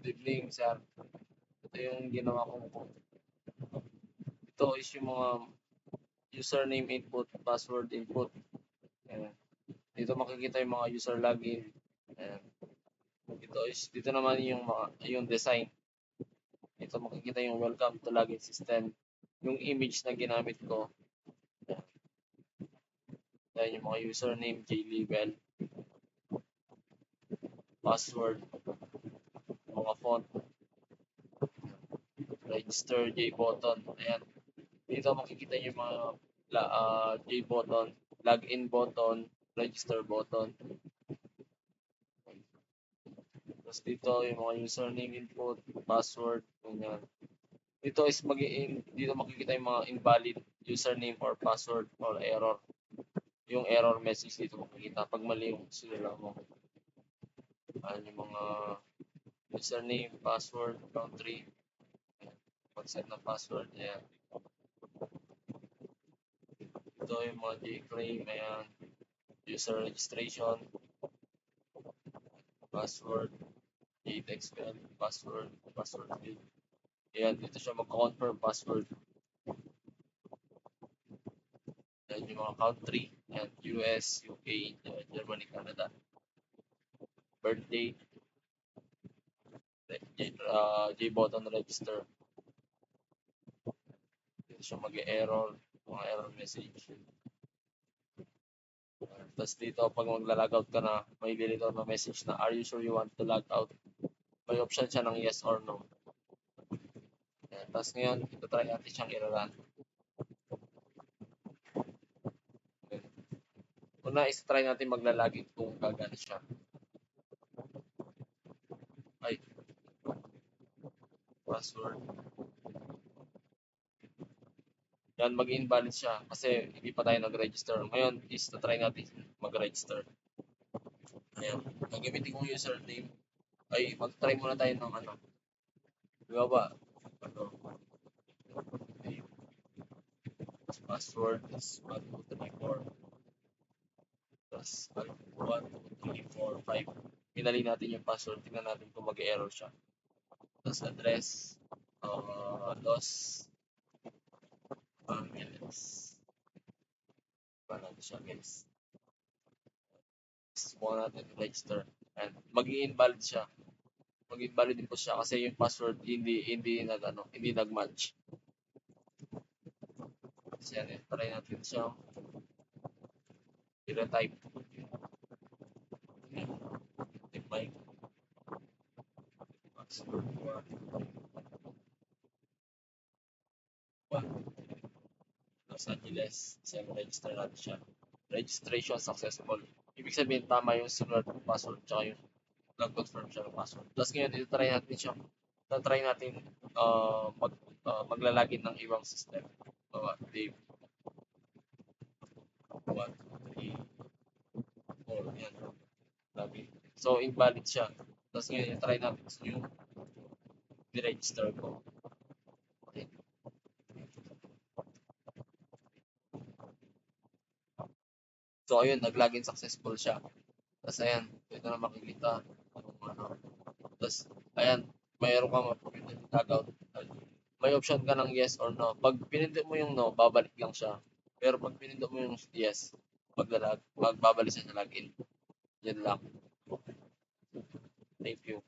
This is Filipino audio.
Good evening, sir. Ito yung ginawa kong code. Ito is yung mga username input, password input. Ayan. Dito makikita yung mga user login. Ayan. Dito naman yung design. Dito makikita yung welcome to login system. Yung image na ginamit ko. Ayan yung mga username, JLabel, password, mga font, register, JButton. Ayan. Dito makikita yung mga JButton, login button, register button. Tapos dito yung mga username input, password, ganyan. Dito makikita yung mga invalid username or password or error. Yung error message dito makikita pag mali yung sinula mo. Ayan yung mga username, password, country, pag-set ng password, ayan. Ito yung mga jframe, ayan. User registration, password, jtextfile, password field. Ayan, dito siya mag-confirm password. Ayan yung mga country, ayan, US, UK, Germany, Canada. Birth date, JButton register. Dito siya mag-error, mga error message. Tapos dito, pag magla-logout ka na, may lilitaw na message na, are you sure you want to log out? May option siya ng yes or no. Ayan. Tapos ngayon, ito try natin siyang i-run. Una is try natin magla-login kung gagana siya. Ay, password. Yan, mag-invalid siya kasi hindi pa tayo nag-register. Ngayon is try natin mag-register. Ayan, gagamitin kong username. Ay, mag-try muna tayo ng ano. Di ba? Ano? Password is 1, 2, 3, 4. Tapos 1, 2, 3, 4, 5. Pinali natin yung password. Tingnan natin kung mag-error siya. Tapos address. Loss. Minutes. Paano siya, guys? Subukan natin register. And mag-i-invalid siya. Mag-invalid din po siya kasi yung password hindi nag-match. Kasi yan, try natin siya. I-retype. Type mic. Password 1. Los Angeles. Kasi register natin siya. Registration successful. Ibig sabihin tama yung sinulat ng password tsaka yung nag-confirm siya ng password. Tapos ngayon, try natin siya. Try natin maglalagin ng ibang system. Dave. 1, 2, 3, 4. Yan. Lagi. So, invalid siya. Tapos ngayon, try natin yung i-register ko. Okay. So, ayun, nag-login successful siya. Tapos, ayan, ito na makikita. Tapos, ayan, mayroon ka mag-logout. May option ka ng yes or no. Pag pinindot mo yung no, babalik lang siya. Pero pag pinindot mo yung yes, magbabalik siya sa login. Yan lang. Thank you.